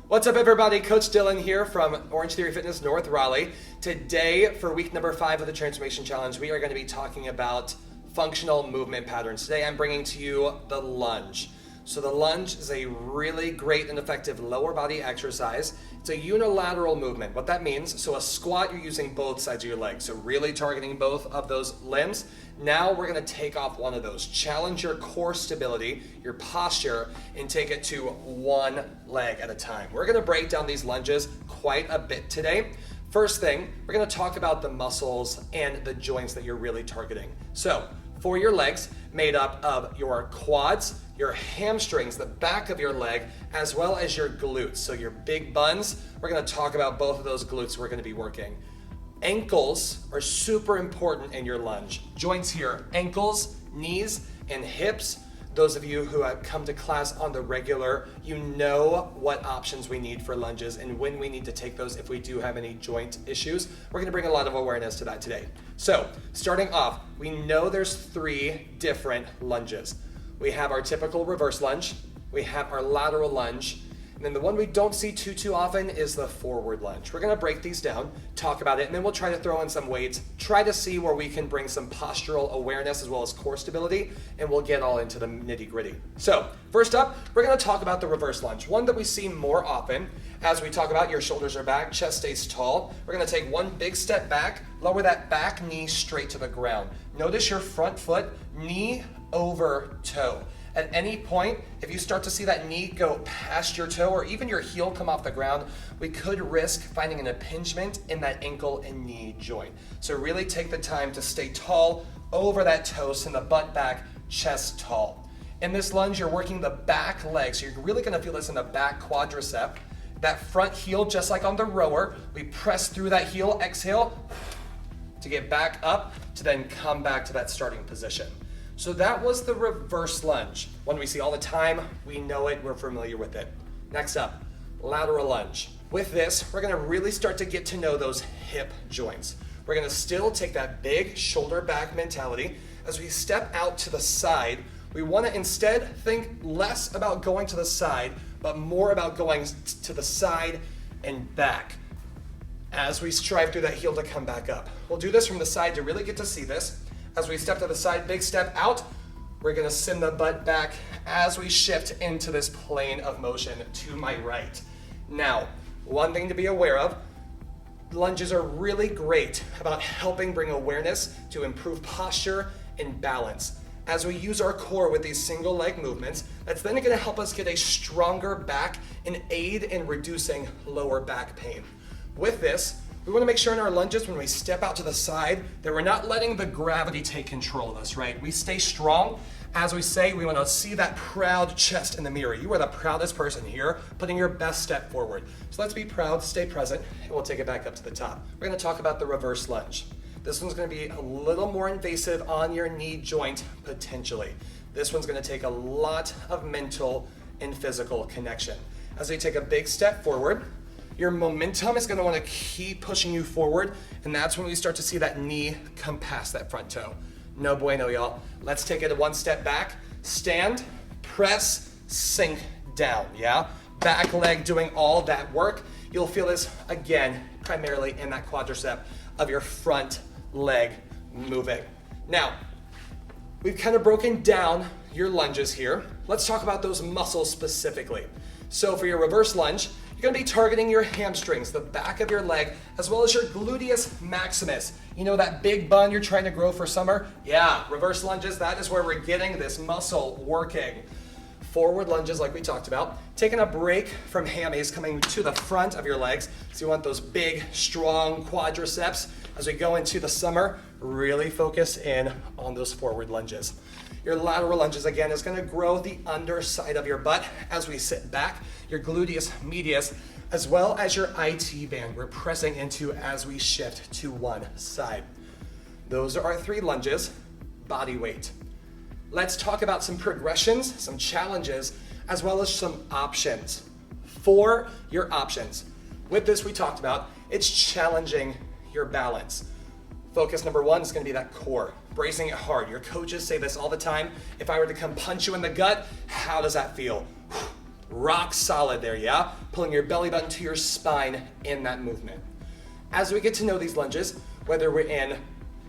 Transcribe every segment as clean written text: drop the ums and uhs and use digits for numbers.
What's up, everybody? Coach Dylan here from Orange Theory Fitness North Raleigh. Today, for week number 5 of the Transformation Challenge, we are going to be talking about functional movement patterns. Today, I'm bringing to you the lunge. So the lunge is a really great and effective lower body exercise. It's a unilateral movement. What that means, so a squat, you're using both sides of your legs, so really targeting both of those limbs. Now we're gonna take off one of those. Challenge your core stability, your posture, and take it to one leg at a time. We're gonna break down these lunges quite a bit today. First thing, we're gonna talk about the muscles and the joints that you're really targeting. So, for your legs, made up of your quads, your hamstrings, the back of your leg, as well as your glutes. So your big buns, we're gonna talk about both of those glutes we're gonna be working. Ankles are super important in your lunge. Joints here, ankles, knees, and hips. Those of you who have come to class on the regular, you know what options we need for lunges and when we need to take those if we do have any joint issues. We're gonna bring a lot of awareness to that today. So, starting off, we know there's 3 different lunges. We have our typical reverse lunge, we have our lateral lunge, and then the one we don't see too often is the forward lunge. We're gonna break these down, talk about it, and then we'll try to throw in some weights, try to see where we can bring some postural awareness as well as core stability, and we'll get all into the nitty gritty. So, first up, we're gonna talk about the reverse lunge, one that we see more often. As we talk about, your shoulders are back, chest stays tall. We're gonna take one big step back, lower that back knee straight to the ground. Notice your front foot, knee over toe. At any point, if you start to see that knee go past your toe or even your heel come off the ground, we could risk finding an impingement in that ankle and knee joint. So really take the time to stay tall over that toe, send the butt back, chest tall. In this lunge, you're working the back leg, so you're really gonna feel this in the back quadricep. That front heel, just like on the rower, we press through that heel, exhale, to get back up, to then come back to that starting position. So that was the reverse lunge. One we see all the time, we know it, we're familiar with it. Next up, lateral lunge. With this, we're gonna really start to get to know those hip joints. We're gonna still take that big shoulder back mentality. As we step out to the side, we wanna instead think less about going to the side, but more about going to the side and back as we strive through that heel to come back up. We'll do this from the side to really get to see this. As we step to the side, big step out, we're gonna send the butt back as we shift into this plane of motion to my right. Now, one thing to be aware of, lunges are really great about helping bring awareness to improve posture and balance. As we use our core with these single leg movements, that's then gonna help us get a stronger back and aid in reducing lower back pain. With this, we wanna make sure in our lunges when we step out to the side that we're not letting the gravity take control of us, right? We stay strong. As we say, we wanna see that proud chest in the mirror. You are the proudest person here, putting your best step forward. So let's be proud, stay present, and we'll take it back up to the top. We're gonna talk about the reverse lunge. This one's gonna be a little more invasive on your knee joint, potentially. This one's gonna take a lot of mental and physical connection. As we take a big step forward, your momentum is gonna wanna keep pushing you forward, and that's when we start to see that knee come past that front toe. No bueno, y'all. Let's take it one step back. Stand, press, sink down, yeah? Back leg doing all that work. You'll feel this, again, primarily in that quadricep of your front leg moving. Now, we've kind of broken down your lunges here. Let's talk about those muscles specifically. So for your reverse lunge, you're gonna be targeting your hamstrings, the back of your leg, as well as your gluteus maximus. You know that big bun you're trying to grow for summer? Yeah, reverse lunges, that is where we're getting this muscle working. Forward lunges, like we talked about, taking a break from hammies, coming to the front of your legs. So you want those big, strong quadriceps. As we go into the summer, really focus in on those forward lunges. Your lateral lunges, again, is gonna grow the underside of your butt as we sit back, your gluteus medius, as well as your IT band we're pressing into as we shift to one side. Those are our 3 lunges, body weight. Let's talk about some progressions, some challenges, as well as some options. For your options, with this we talked about, it's challenging your balance. Focus number 1 is gonna be that core, bracing it hard. Your coaches say this all the time. If I were to come punch you in the gut, how does that feel? Rock solid there, yeah? Pulling your belly button to your spine in that movement. As we get to know these lunges, whether we're in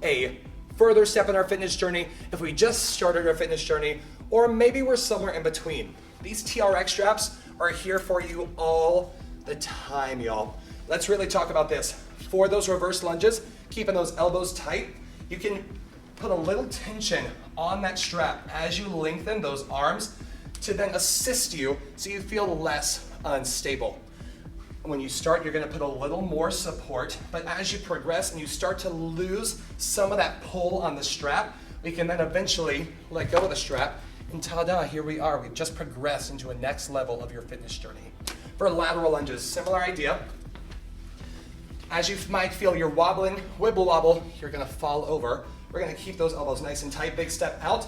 a further step in our fitness journey, if we just started our fitness journey, or maybe we're somewhere in between, these TRX straps are here for you all the time, y'all. Let's really talk about this. For those reverse lunges, keeping those elbows tight, you can put a little tension on that strap as you lengthen those arms to then assist you so you feel less unstable. When you start, you're gonna put a little more support, but as you progress and you start to lose some of that pull on the strap, we can then eventually let go of the strap, and ta-da, here we are. We've just progressed into a next level of your fitness journey. For lateral lunges, similar idea. As you might feel you're wobbling, wibble wobble, you're gonna fall over. We're gonna keep those elbows nice and tight, big step out.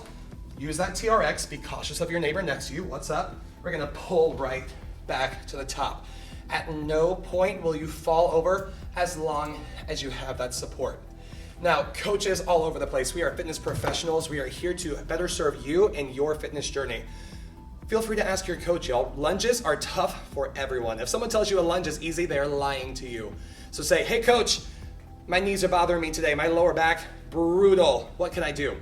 Use that TRX, be cautious of your neighbor next to you. What's up? We're gonna pull right back to the top. At no point will you fall over as long as you have that support. Now, coaches all over the place, we are fitness professionals. We are here to better serve you in your fitness journey. Feel free to ask your coach, y'all. Lunges are tough for everyone. If someone tells you a lunge is easy, they're lying to you. So say, hey coach, my knees are bothering me today, my lower back, brutal. What can I do?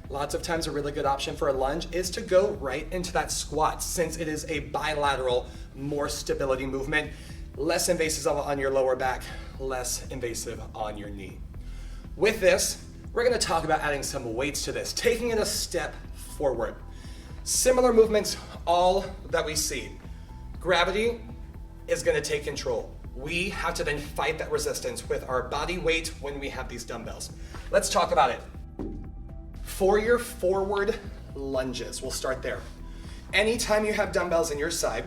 Lots of times a really good option for a lunge is to go right into that squat, since it is a bilateral, more stability movement, less invasive on your lower back, less invasive on your knee. With this, we're gonna talk about adding some weights to this, taking it a step forward. Similar movements, all that we see. Gravity is gonna take control. We have to then fight that resistance with our body weight when we have these dumbbells. Let's talk about it. For your forward lunges, we'll start there. Anytime you have dumbbells in your side,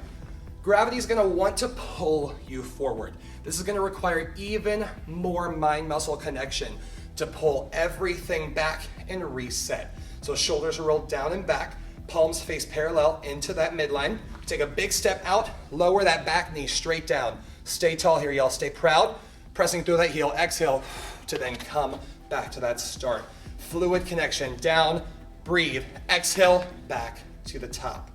gravity is gonna want to pull you forward. This is gonna require even more mind-muscle connection to pull everything back and reset. So shoulders are rolled down and back, palms face parallel into that midline. Take a big step out, lower that back knee straight down. Stay tall here, y'all, stay proud. Pressing through that heel, exhale to then come back to that start. Fluid connection, down, breathe, exhale, back to the top.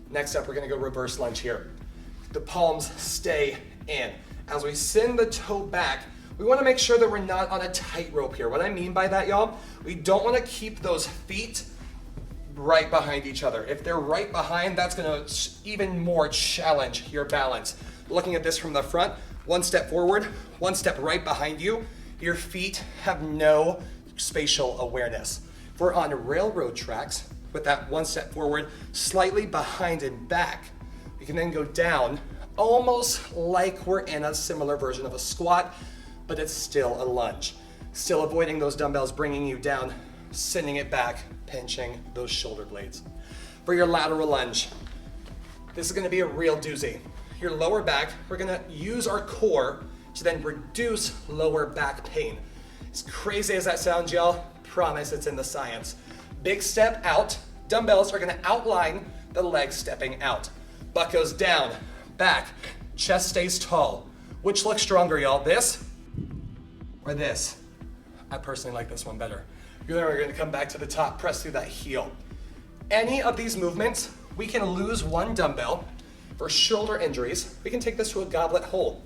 Next up, we're gonna go reverse lunge here. The palms stay in. As we send the toe back, we wanna make sure that we're not on a tightrope here. What I mean by that, y'all, we don't wanna keep those feet right behind each other. If they're right behind, that's gonna even more challenge your balance. Looking at this from the front, one step forward, one step right behind you, your feet have no spatial awareness. If we're on railroad tracks with that one step forward, slightly behind and back, we can then go down almost like we're in a similar version of a squat, but it's still a lunge. Still avoiding those dumbbells bringing you down, sending it back, pinching those shoulder blades. For your lateral lunge, this is gonna be a real doozy. Your lower back, we're gonna use our core to then reduce lower back pain. As crazy as that sounds, y'all, promise it's in the science. Big step out, dumbbells are gonna outline the leg stepping out. Butt goes down, back, chest stays tall. Which looks stronger, y'all? This or this? I personally like this one better. Then we're gonna come back to the top, press through that heel. Any of these movements, we can lose one dumbbell. For shoulder injuries, we can take this to a goblet hold.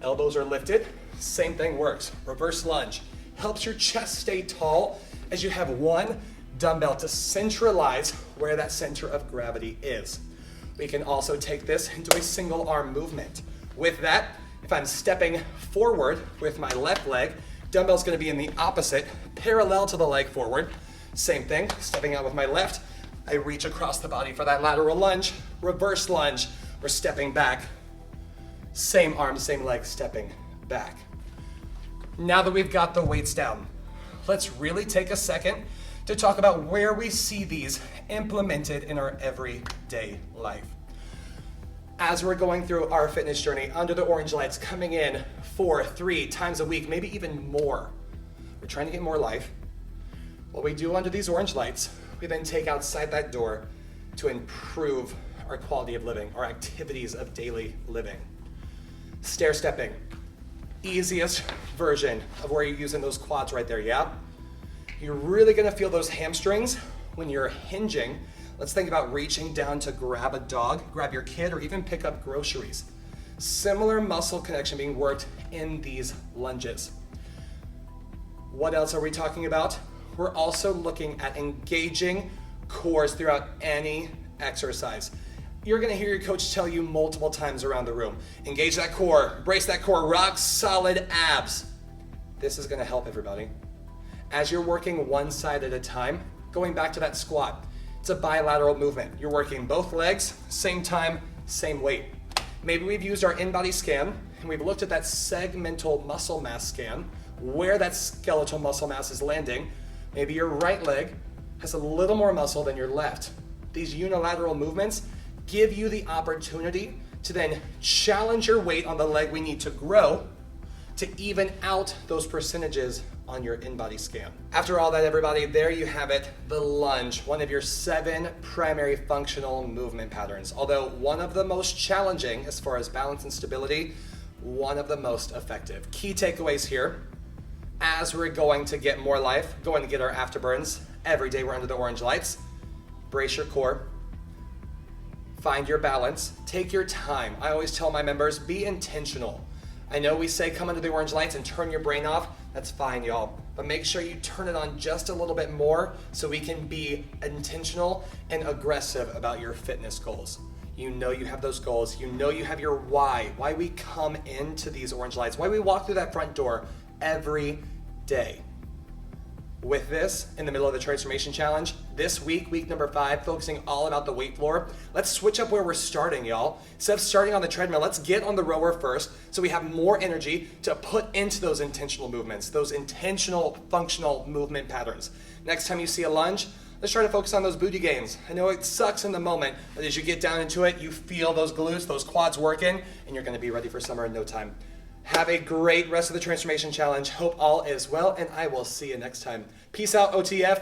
Elbows are lifted, same thing works. Reverse lunge helps your chest stay tall as you have one dumbbell to centralize where that center of gravity is. We can also take this into a single arm movement. With that, if I'm stepping forward with my left leg, dumbbell's gonna be in the opposite, parallel to the leg forward. Same thing, stepping out with my left, I reach across the body for that lateral lunge, reverse lunge, we're stepping back. Same arm, same leg, stepping back. Now that we've got the weights down, let's really take a second to talk about where we see these implemented in our everyday life. As we're going through our fitness journey, under the orange lights, coming in 4, 3 times a week, maybe even more. We're trying to get more life. What we do under these orange lights, we then take outside that door to improve our quality of living, our activities of daily living. Stair stepping, easiest version of where you're using those quads right there, yeah? You're really gonna feel those hamstrings when you're hinging, Let's think about reaching down to grab a dog, grab your kid, or even pick up groceries. Similar muscle connection being worked in these lunges. What else are we talking about? We're also looking at engaging cores throughout any exercise. You're gonna hear your coach tell you multiple times around the room, engage that core, brace that core, rock solid abs. This is gonna help everybody. As you're working one side at a time, going back to that squat, it's a bilateral movement. You're working both legs, same time, same weight. Maybe we've used our in-body scan and we've looked at that segmental muscle mass scan, where that skeletal muscle mass is landing. Maybe your right leg has a little more muscle than your left. These unilateral movements give you the opportunity to then challenge your weight on the leg we need to grow to even out those percentages on your in-body scan. After all that, everybody, there you have it, the lunge, one of your 7 primary functional movement patterns. Although one of the most challenging as far as balance and stability, one of the most effective. Key takeaways here: as we're going to get more life, going to get our afterburns, every day we're under the orange lights, brace your core, find your balance, take your time. I always tell my members, be intentional. I know we say come under the orange lights and turn your brain off. That's fine, y'all. But make sure you turn it on just a little bit more so we can be intentional and aggressive about your fitness goals. You know you have those goals. You know you have your why we come into these orange lights, why we walk through that front door every day. With this, in the middle of the transformation challenge, this week, week number 5, focusing all about the weight floor, let's switch up where we're starting, y'all. Instead of starting on the treadmill, let's get on the rower first so we have more energy to put into those intentional movements, those intentional functional movement patterns. Next time you see a lunge, let's try to focus on those booty gains. I know it sucks in the moment, but as you get down into it, you feel those glutes, those quads working, and you're gonna be ready for summer in no time. Have a great rest of the transformation challenge. Hope all is well, and I will see you next time. Peace out, OTF.